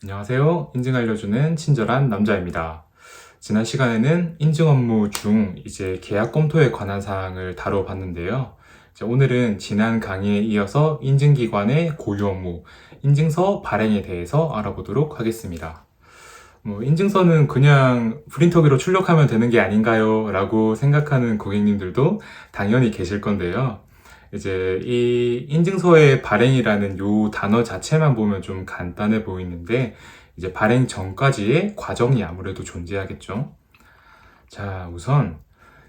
안녕하세요. 인증 알려주는 친절한 남자입니다. 지난 시간에는 인증 업무 중 계약 검토에 관한 사항을 다뤄봤는데요. 오늘은 지난 강의에 이어서 인증기관의 고유 업무, 인증서 발행에 대해서 알아보도록 하겠습니다. 인증서는 그냥 프린터기로 출력하면 되는 게 아닌가요? 라고 생각하는 고객님들도 당연히 계실 건데요. 이 인증서의 발행이라는 요 단어 자체만 보면 좀 간단해 보이는데, 발행 전까지의 과정이 아무래도 존재하겠죠. 자, 우선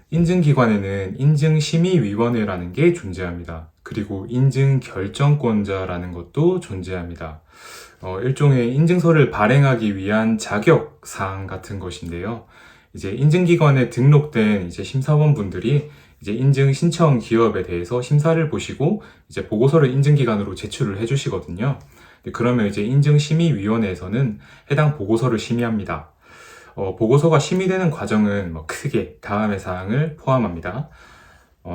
인증기관에는 인증심의위원회라는 게 존재합니다. 그리고 인증결정권자라는 것도 존재합니다. 일종의 인증서를 발행하기 위한 자격사항 같은 것인데요. 인증기관에 등록된 심사원분들이 인증 신청 기업에 대해서 심사를 보시고 보고서를 인증기관으로 제출을 해주시거든요. 그러면 인증심의위원회에서는 해당 보고서를 심의합니다. 보고서가 심의되는 과정은 크게 다음의 사항을 포함합니다.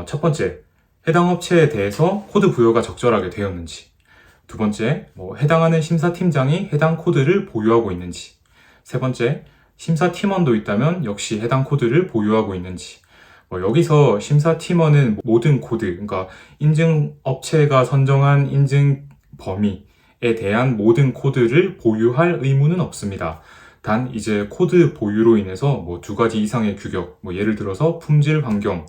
첫 번째, 해당 업체에 대해서 코드 부여가 적절하게 되었는지. 두 번째, 해당하는 심사팀장이 해당 코드를 보유하고 있는지. 세 번째, 심사팀원도 있다면 역시 해당 코드를 보유하고 있는지. 여기서 심사팀원은 모든 코드, 그러니까 인증업체가 선정한 인증 범위에 대한 모든 코드를 보유할 의무는 없습니다. 단 코드 보유로 인해서 두 가지 이상의 규격, 예를 들어서 품질 환경에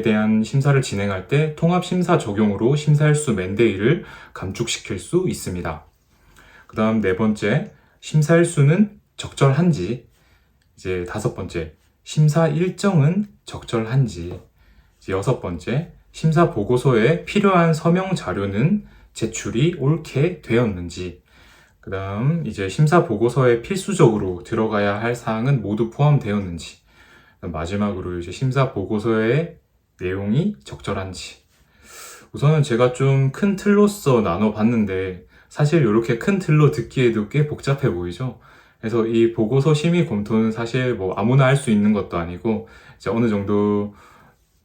대한 심사를 진행할 때 통합심사 적용으로 심사일수 맨데이를 감축시킬 수 있습니다. 그 다음 네 번째, 심사일수는 적절한지. 다섯 번째, 심사 일정은 적절한지. 여섯 번째, 심사 보고서에 필요한 서명 자료는 제출이 옳게 되었는지. 그 다음 심사 보고서에 필수적으로 들어가야 할 사항은 모두 포함되었는지. 마지막으로 심사 보고서의 내용이 적절한지. 우선은 제가 좀 큰 틀로서 나눠봤는데 사실 이렇게 큰 틀로 듣기에도 꽤 복잡해 보이죠. 그래서 이 보고서 심의 검토는 사실 아무나 할 수 있는 것도 아니고 어느 정도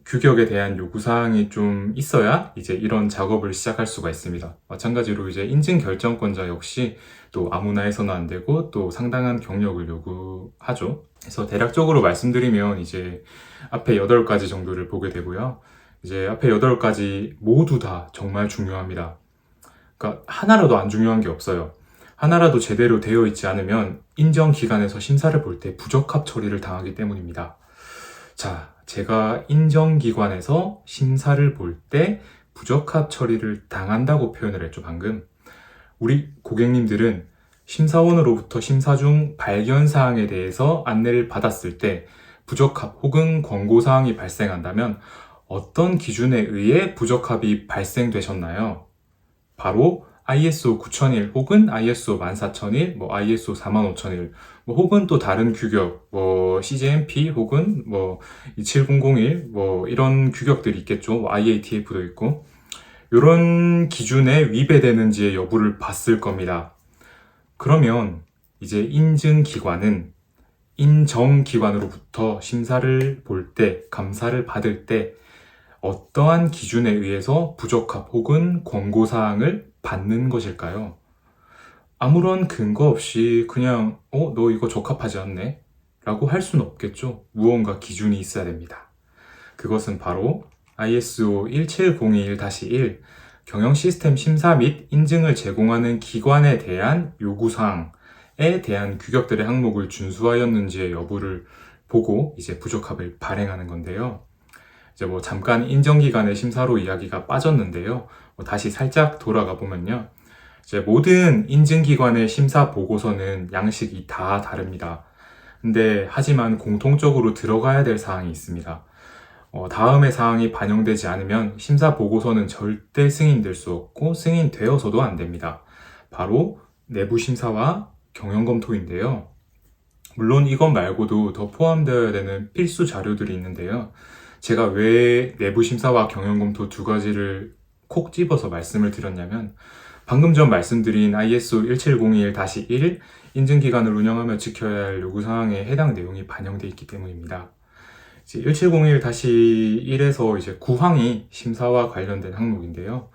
규격에 대한 요구사항이 좀 있어야 이런 작업을 시작할 수가 있습니다. 마찬가지로 인증 결정권자 역시 또 아무나 해서는 안 되고 또 상당한 경력을 요구하죠. 그래서 대략적으로 말씀드리면 앞에 8가지 정도를 보게 되고요. 앞에 8가지 모두 다 정말 중요합니다. 그러니까 하나라도 안 중요한 게 없어요. 하나라도 제대로 되어 있지 않으면 인정기관에서 심사를 볼 때 부적합 처리를 당하기 때문입니다. 자, 제가 인정기관에서 심사를 볼 때 부적합 처리를 당한다고 표현을 했죠, 방금. 우리 고객님들은 심사원으로부터 심사 중 발견사항에 대해서 안내를 받았을 때 부적합 혹은 권고사항이 발생한다면 어떤 기준에 의해 부적합이 발생되셨나요? 바로 ISO 9001 혹은 ISO 14001, ISO 45001, 혹은 또 다른 규격, CJMP 혹은 27001, 이런 규격들이 있겠죠. IATF도 있고. 이런 기준에 위배되는지의 여부를 봤을 겁니다. 그러면 인증기관은 인정기관으로부터 심사를 볼 때, 감사를 받을 때 어떠한 기준에 의해서 부적합 혹은 권고사항을 받는 것일까요? 아무런 근거 없이 그냥 너 이거 적합하지 않네? 라고 할 수는 없겠죠. 무언가 기준이 있어야 됩니다. 그것은 바로 ISO 17021-1 경영 시스템 심사 및 인증을 제공하는 기관에 대한 요구사항에 대한 규격들의 항목을 준수하였는지의 여부를 보고 부적합을 발행하는 건데요. 잠깐 인정기관의 심사로 이야기가 빠졌는데요. 다시 살짝 돌아가 보면요. 모든 인증기관의 심사 보고서는 양식이 다 다릅니다. 하지만 공통적으로 들어가야 될 사항이 있습니다. 다음의 사항이 반영되지 않으면 심사 보고서는 절대 승인될 수 없고 승인되어서도 안 됩니다. 바로 내부 심사와 경영 검토인데요. 물론 이것 말고도 더 포함되어야 되는 필수 자료들이 있는데요. 제가 왜 내부 심사와 경영 검토 두 가지를 콕 집어서 말씀을 드렸냐면 방금 전 말씀드린 ISO 17021-1 인증기관을 운영하며 지켜야 할 요구사항에 해당 내용이 반영되어 있기 때문입니다. 1701-1에서 9항이 심사와 관련된 항목인데요.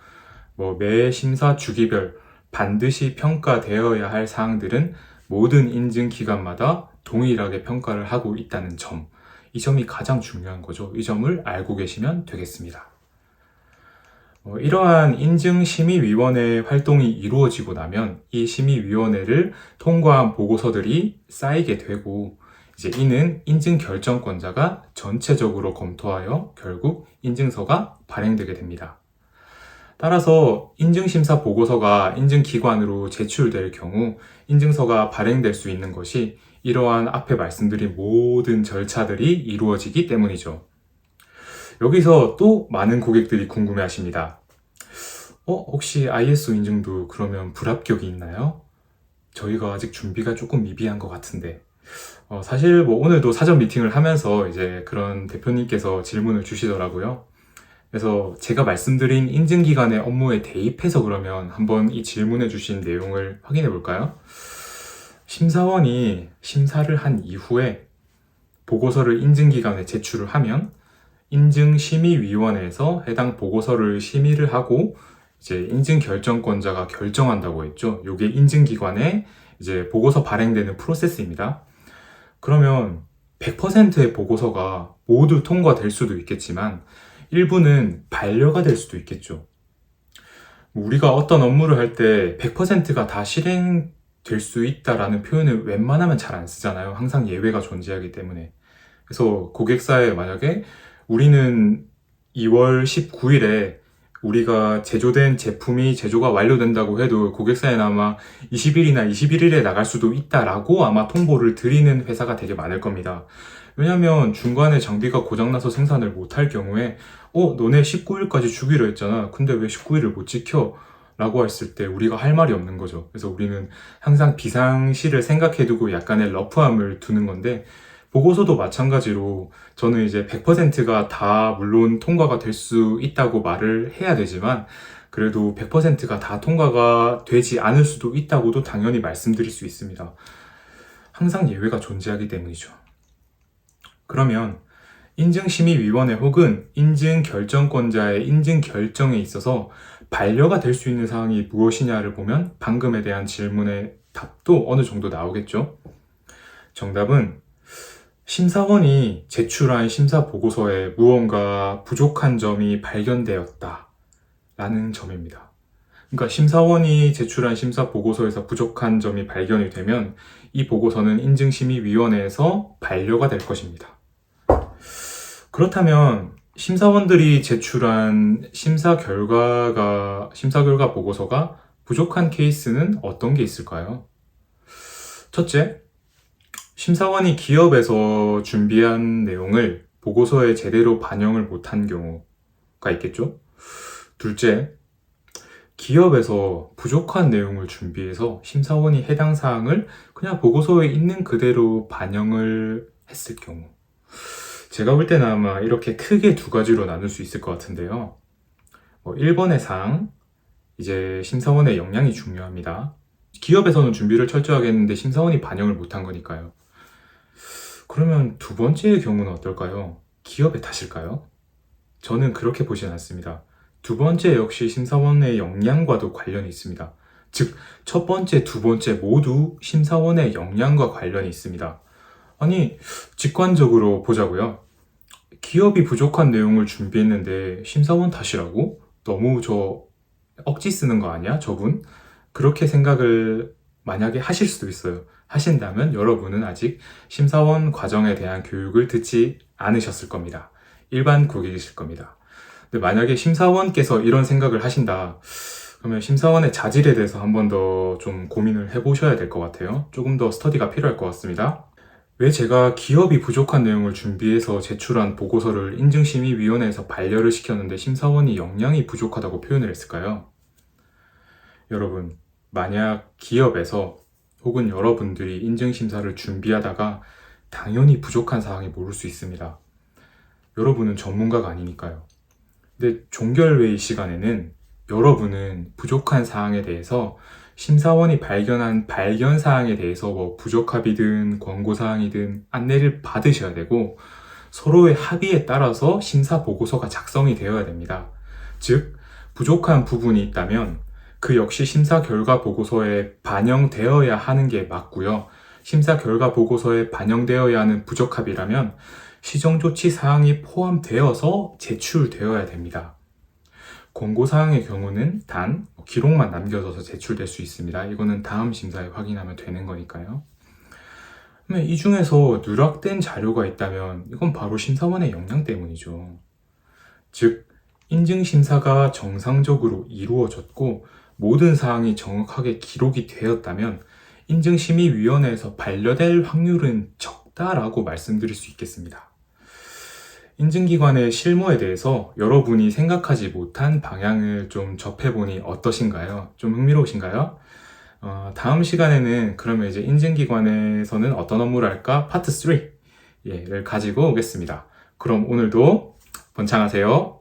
매 심사 주기별 반드시 평가되어야 할 사항들은 모든 인증기관마다 동일하게 평가를 하고 있다는 점, 이 점이 가장 중요한 거죠. 이 점을 알고 계시면 되겠습니다. 이러한 인증심의위원회 활동이 이루어지고 나면 이 심의위원회를 통과한 보고서들이 쌓이게 되고, 이제 이는 인증결정권자가 전체적으로 검토하여 결국 인증서가 발행되게 됩니다. 따라서 인증심사 보고서가 인증기관으로 제출될 경우 인증서가 발행될 수 있는 것이 이러한 앞에 말씀드린 모든 절차들이 이루어지기 때문이죠. 여기서 또 많은 고객들이 궁금해 하십니다. 혹시 ISO 인증도 그러면 불합격이 있나요? 저희가 아직 준비가 조금 미비한 것 같은데. 사실 오늘도 사전 미팅을 하면서 이제 그런 대표님께서 질문을 주시더라고요. 그래서 제가 말씀드린 인증기관의 업무에 대입해서 그러면 한번 이 질문해 주신 내용을 확인해 볼까요? 심사원이 심사를 한 이후에 보고서를 인증기관에 제출을 하면 인증심의위원회에서 해당 보고서를 심의를 하고 이제 인증결정권자가 결정한다고 했죠. 이게 인증기관에 이제 보고서 발행되는 프로세스입니다. 그러면 100%의 보고서가 모두 통과될 수도 있겠지만 일부는 반려가 될 수도 있겠죠. 우리가 어떤 업무를 할 때 100%가 다 실행될 수 있다라는 표현을 웬만하면 잘 안 쓰잖아요. 항상 예외가 존재하기 때문에. 그래서 고객사에 만약에 우리는 2월 19일에 우리가 제조된 제품이 제조가 완료된다고 해도 고객사에는 아마 20일이나 21일에 나갈 수도 있다라고 아마 통보를 드리는 회사가 되게 많을 겁니다. 왜냐면 중간에 장비가 고장나서 생산을 못할 경우에 너네 19일까지 주기로 했잖아. 근데 왜 19일을 못 지켜? 라고 했을 때 우리가 할 말이 없는 거죠. 그래서 우리는 항상 비상시를 생각해두고 약간의 러프함을 두는 건데, 보고서도 마찬가지로 저는 이제 100%가 다 물론 통과가 될 수 있다고 말을 해야 되지만 그래도 100%가 다 통과가 되지 않을 수도 있다고도 당연히 말씀드릴 수 있습니다. 항상 예외가 존재하기 때문이죠. 그러면 인증심의위원회 혹은 인증결정권자의 인증결정에 있어서 반려가 될 수 있는 사항이 무엇이냐를 보면 방금에 대한 질문의 답도 어느 정도 나오겠죠. 정답은 심사원이 제출한 심사 보고서에 무언가 부족한 점이 발견되었다 라는 점입니다. 그러니까 심사원이 제출한 심사 보고서에서 부족한 점이 발견이 되면 이 보고서는 인증심의위원회에서 반려가 될 것입니다. 그렇다면 심사원들이 제출한 심사 결과 보고서가 부족한 케이스는 어떤 게 있을까요? 첫째, 심사원이 기업에서 준비한 내용을 보고서에 제대로 반영을 못한 경우가 있겠죠? 둘째, 기업에서 부족한 내용을 준비해서 심사원이 해당 사항을 그냥 보고서에 있는 그대로 반영을 했을 경우. 제가 볼 때는 아마 이렇게 크게 두 가지로 나눌 수 있을 것 같은데요. 1번의 사항, 이제 심사원의 역량이 중요합니다. 기업에서는 준비를 철저하게 했는데 심사원이 반영을 못한 거니까요. 그러면 두 번째의 경우는 어떨까요? 기업의 탓일까요? 저는 그렇게 보진 않습니다. 두 번째 역시 심사원의 역량과도 관련이 있습니다. 즉, 첫 번째, 두 번째 모두 심사원의 역량과 관련이 있습니다. 아니, 직관적으로 보자고요. 기업이 부족한 내용을 준비했는데 심사원 탓이라고? 너무 저 억지 쓰는 거 아니야? 저분? 그렇게 생각을 만약에 하실 수도 있어요. 하신다면 여러분은 아직 심사원 과정에 대한 교육을 듣지 않으셨을 겁니다. 일반 고객이실 겁니다. 근데 만약에 심사원께서 이런 생각을 하신다, 그러면 심사원의 자질에 대해서 한 번 더 좀 고민을 해보셔야 될 것 같아요. 조금 더 스터디가 필요할 것 같습니다. 왜 제가 기업이 부족한 내용을 준비해서 제출한 보고서를 인증심의위원회에서 반려를 시켰는데 심사원이 역량이 부족하다고 표현을 했을까요? 여러분, 만약 기업에서 혹은 여러분들이 인증심사를 준비하다가 당연히 부족한 사항이 모를 수 있습니다. 여러분은 전문가가 아니니까요. 근데 종결회의 시간에는 여러분은 부족한 사항에 대해서 심사원이 발견한 발견 사항에 대해서 부적합이든 권고사항이든 안내를 받으셔야 되고 서로의 합의에 따라서 심사 보고서가 작성이 되어야 됩니다. 즉, 부족한 부분이 있다면 그 역시 심사 결과 보고서에 반영되어야 하는 게 맞고요. 심사 결과 보고서에 반영되어야 하는 부적합이라면 시정조치 사항이 포함되어서 제출되어야 됩니다. 권고사항의 경우는 단 기록만 남겨져서 제출될 수 있습니다. 이거는 다음 심사에 확인하면 되는 거니까요. 이 중에서 누락된 자료가 있다면 이건 바로 심사원의 역량 때문이죠. 즉, 인증심사가 정상적으로 이루어졌고 모든 사항이 정확하게 기록이 되었다면 인증심의위원회에서 반려될 확률은 적다라고 말씀드릴 수 있겠습니다. 인증기관의 실무에 대해서 여러분이 생각하지 못한 방향을 좀 접해보니 어떠신가요? 좀 흥미로우신가요? 다음 시간에는 그러면 이제 인증기관에서는 어떤 업무를 할까? 파트 3를 가지고 오겠습니다. 그럼 오늘도 번창하세요.